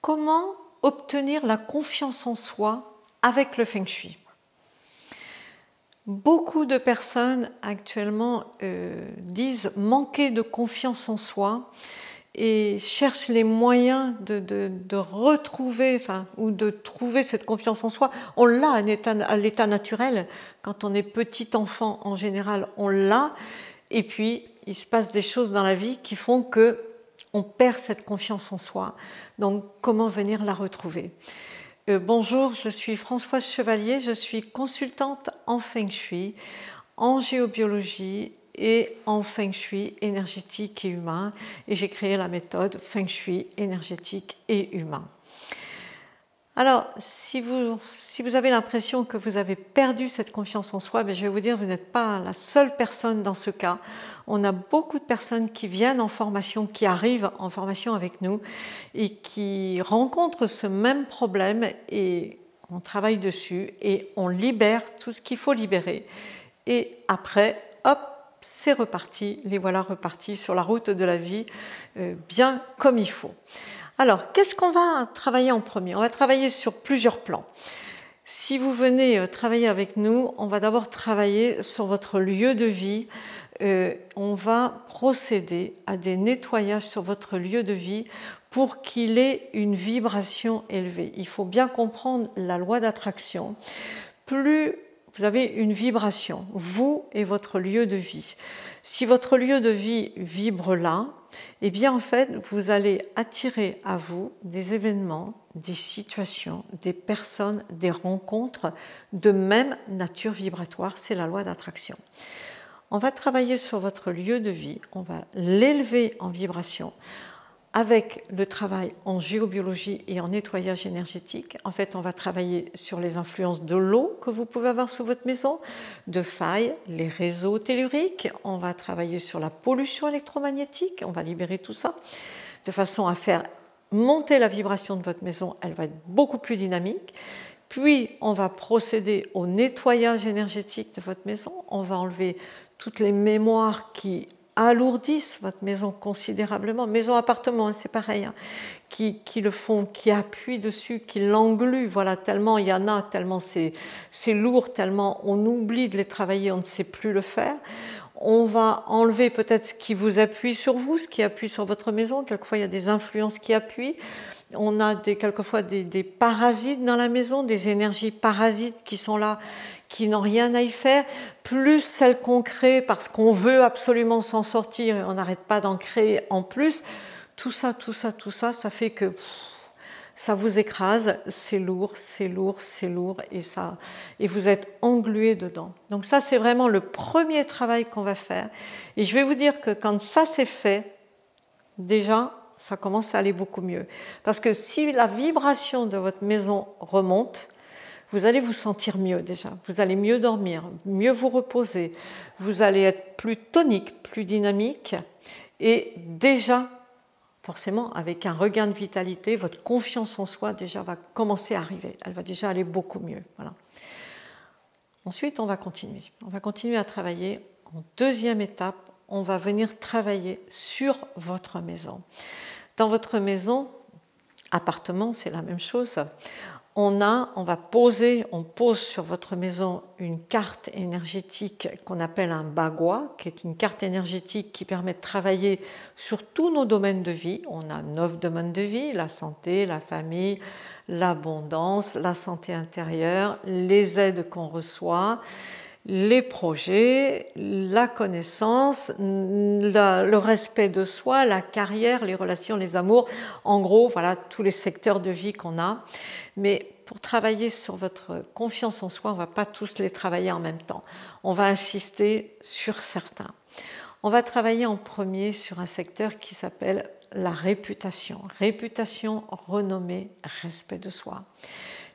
Comment obtenir la confiance en soi avec le Feng Shui? Beaucoup de personnes actuellement disent manquer de confiance en soi et cherchent les moyens de retrouver, ou de trouver cette confiance en soi. On l'a à l'état naturel. Quand on est petit enfant, en général, on l'a. Et puis, il se passe des choses dans la vie qui font que on perd cette confiance en soi. Donc, comment venir la retrouver? Bonjour, je suis Françoise Chevalier, je suis consultante en Feng Shui, en géobiologie et en Feng Shui énergétique et humain. Et j'ai créé la méthode Feng Shui énergétique et humain. Alors, si vous avez l'impression que vous avez perdu cette confiance en soi, je vais vous dire, vous n'êtes pas la seule personne dans ce cas. On a beaucoup de personnes qui viennent en formation, qui arrivent en formation avec nous et qui rencontrent ce même problème et on travaille dessus et on libère tout ce qu'il faut libérer. Et après, hop, c'est reparti, les voilà repartis sur la route de la vie, bien comme il faut. Alors, qu'est-ce qu'on va travailler en premier? On va travailler sur plusieurs plans. Si vous venez travailler avec nous, on va d'abord travailler sur votre lieu de vie. On va procéder à des nettoyages sur votre lieu de vie pour qu'il ait une vibration élevée. Il faut bien comprendre la loi d'attraction. Plus vous avez une vibration, vous et votre lieu de vie. Si votre lieu de vie vibre là, eh bien en fait, vous allez attirer à vous des événements, des situations, des personnes, des rencontres de même nature vibratoire. C'est la loi d'attraction. On va travailler sur votre lieu de vie, on va l'élever en vibration avec le travail en géobiologie et en nettoyage énergétique. En fait, on va travailler sur les influences de l'eau que vous pouvez avoir sous votre maison, de failles, les réseaux telluriques. On va travailler sur la pollution électromagnétique. On va libérer tout ça de façon à faire monter la vibration de votre maison. Elle va être beaucoup plus dynamique. Puis, on va procéder au nettoyage énergétique de votre maison. On va enlever toutes les mémoires qui alourdissent votre maison considérablement. Maison, appartement, c'est pareil, hein, qui le font, qui appuient dessus, qui l'engluent. Voilà, tellement il y en a, tellement c'est lourd, tellement on oublie de les travailler, on ne sait plus le faire. On va enlever peut-être ce qui vous appuie sur vous, ce qui appuie sur votre maison. Quelquefois, il y a des influences qui appuient. On a quelquefois des parasites dans la maison, des énergies parasites qui sont là, qui n'ont rien à y faire, plus celles qu'on crée parce qu'on veut absolument s'en sortir et on n'arrête pas d'en créer en plus. Tout ça, ça fait que ça vous écrase, c'est lourd, et vous êtes englué dedans. Donc ça, c'est vraiment le premier travail qu'on va faire. Et je vais vous dire que quand ça c'est fait, déjà, ça commence à aller beaucoup mieux. Parce que si la vibration de votre maison remonte, vous allez vous sentir mieux déjà. Vous allez mieux dormir, mieux vous reposer. Vous allez être plus tonique, plus dynamique. Et déjà, forcément, avec un regain de vitalité, votre confiance en soi déjà va commencer à arriver. Elle va déjà aller beaucoup mieux. Voilà. Ensuite, on va continuer. On va continuer à travailler. En deuxième étape, on va venir travailler sur votre maison. Dans votre maison, appartement, c'est la même chose. On pose sur votre maison une carte énergétique qu'on appelle un bagua, qui est une carte énergétique qui permet de travailler sur tous nos domaines de vie. On a 9 domaines de vie, la santé, la famille, l'abondance, la santé intérieure, les aides qu'on reçoit, les projets, la connaissance, le respect de soi, la carrière, les relations, les amours. En gros, voilà tous les secteurs de vie qu'on a. Mais pour travailler sur votre confiance en soi, on ne va pas tous les travailler en même temps. On va insister sur certains. On va travailler en premier sur un secteur qui s'appelle la réputation. Réputation, renommée, respect de soi.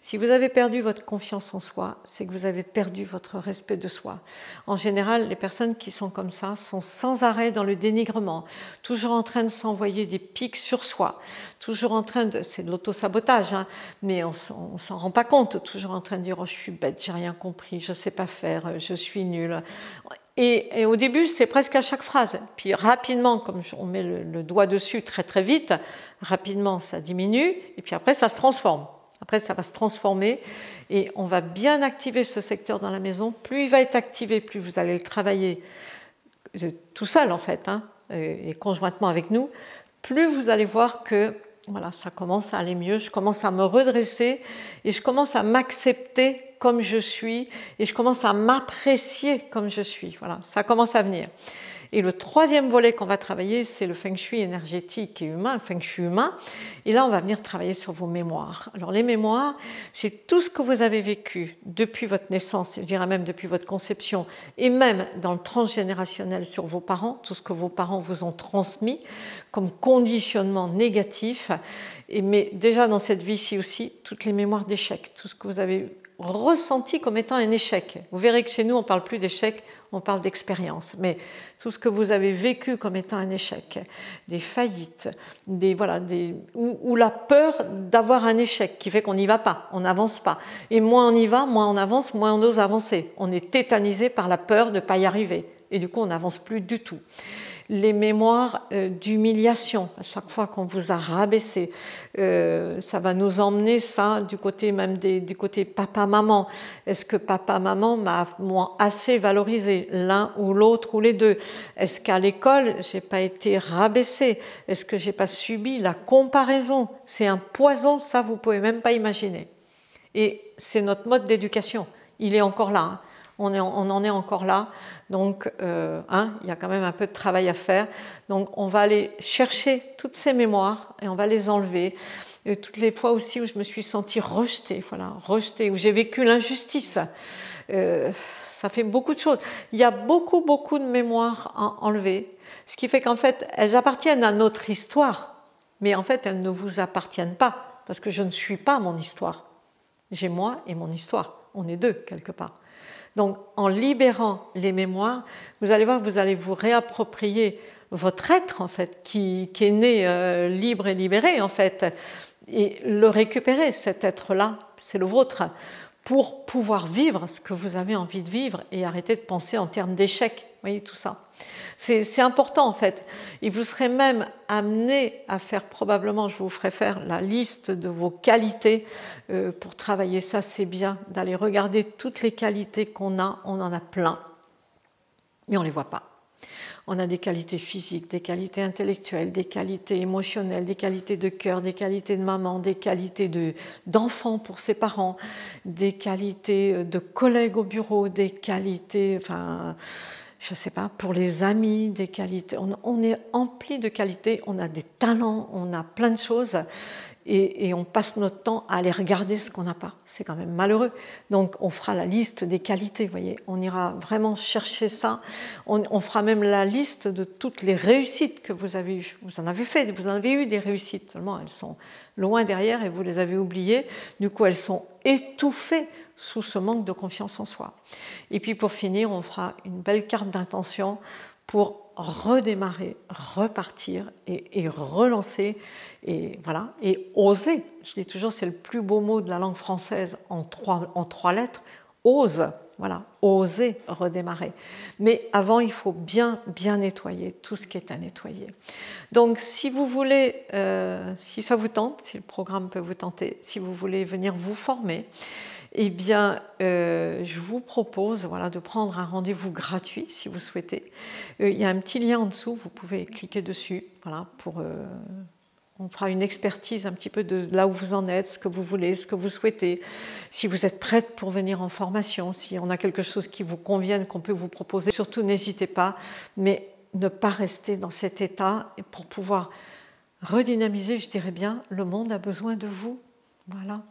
Si vous avez perdu votre confiance en soi, c'est que vous avez perdu votre respect de soi. En général, les personnes qui sont comme ça sont sans arrêt dans le dénigrement, toujours en train de s'envoyer des pics sur soi, toujours en train de... C'est de l'auto-sabotage, hein, mais on ne s'en rend pas compte, toujours en train de dire « Oh, je suis bête, j'ai rien compris, je ne sais pas faire, je suis nulle ». Et au début, c'est presque à chaque phrase. Puis rapidement, comme on met le doigt dessus très très vite, rapidement ça diminue, et puis après ça se transforme. Après ça va se transformer et on va bien activer ce secteur dans la maison. Plus il va être activé, plus vous allez le travailler tout seul en fait, hein, et conjointement avec nous, plus vous allez voir que voilà, ça commence à aller mieux, je commence à me redresser et je commence à m'accepter comme je suis et je commence à m'apprécier comme je suis. Voilà, ça commence à venir. Et le troisième volet qu'on va travailler, c'est le feng shui énergétique et humain, le feng shui humain. Et là, on va venir travailler sur vos mémoires. Alors, les mémoires, c'est tout ce que vous avez vécu depuis votre naissance, je dirais même depuis votre conception, et même dans le transgénérationnel sur vos parents, tout ce que vos parents vous ont transmis comme conditionnement négatif. Mais déjà, dans cette vie-ci aussi, toutes les mémoires d'échec, tout ce que vous avez ressenti comme étant un échec. Vous verrez que chez nous, on ne parle plus d'échec, on parle d'expérience. Mais tout ce que vous avez vécu comme étant un échec, des faillites, ou la peur d'avoir un échec qui fait qu'on n'y va pas, on n'avance pas. Et moins on y va, moins on avance, moins on ose avancer. On est tétanisé par la peur de ne pas y arriver. Et du coup, on n'avance plus du tout. Les mémoires d'humiliation, à chaque fois qu'on vous a rabaissé, ça va nous emmener ça du côté même du côté papa-maman. Est-ce que papa-maman m'ont assez valorisé, l'un ou l'autre ou les deux? Est-ce qu'à l'école, j'ai pas été rabaissée? Est-ce que j'ai pas subi la comparaison? C'est un poison, ça vous pouvez même pas imaginer. Et c'est notre mode d'éducation, il est encore là, hein. On en est encore là, donc il y a quand même un peu de travail à faire. Donc on va aller chercher toutes ces mémoires et on va les enlever. Et toutes les fois aussi où je me suis sentie rejetée, rejetée, où j'ai vécu l'injustice, ça fait beaucoup de choses. Il y a beaucoup de mémoires à enlever, ce qui fait qu'en fait elles appartiennent à notre histoire, mais en fait elles ne vous appartiennent pas, parce que je ne suis pas mon histoire. J'ai moi et mon histoire, on est deux quelque part. Donc, en libérant les mémoires, vous allez voir que vous allez vous réapproprier votre être, en fait, qui est né libre et libéré, en fait, et le récupérer, cet être-là, c'est le vôtre, pour pouvoir vivre ce que vous avez envie de vivre et arrêter de penser en termes d'échec. Vous voyez, tout ça. C'est important en fait. Et vous serez même amené à faire probablement, je vous ferai faire la liste de vos qualités pour travailler ça, c'est bien d'aller regarder toutes les qualités qu'on a, on en a plein, mais on ne les voit pas. On a des qualités physiques, des qualités intellectuelles, des qualités émotionnelles, des qualités de cœur, des qualités de maman, des qualités d'enfant pour ses parents, des qualités de collègues au bureau, des qualités, je ne sais pas, pour les amis, des qualités. On est empli de qualités, on a des talents, on a plein de choses et on passe notre temps à aller regarder ce qu'on n'a pas. C'est quand même malheureux. Donc on fera la liste des qualités, vous voyez. On ira vraiment chercher ça. On fera même la liste de toutes les réussites que vous avez eues. Vous en avez eu des réussites, seulement elles sont loin derrière et vous les avez oubliées. Du coup, elles sont étouffées sous ce manque de confiance en soi. Et puis pour finir, on fera une belle carte d'intention pour redémarrer, repartir et relancer et voilà, et oser. Je dis toujours, c'est le plus beau mot de la langue française en trois lettres, ose. Voilà, oser redémarrer. Mais avant, il faut bien nettoyer tout ce qui est à nettoyer. Donc, si vous voulez, si ça vous tente, si le programme peut vous tenter, si vous voulez venir vous former, eh bien, je vous propose de prendre un rendez-vous gratuit si vous souhaitez. Il y a un petit lien en dessous, vous pouvez cliquer dessus. Voilà, on fera une expertise un petit peu de là où vous en êtes, ce que vous voulez, ce que vous souhaitez. Si vous êtes prête pour venir en formation, si on a quelque chose qui vous convienne, qu'on peut vous proposer, surtout n'hésitez pas, mais ne pas rester dans cet état. Et pour pouvoir redynamiser, je dirais bien, le monde a besoin de vous. Voilà.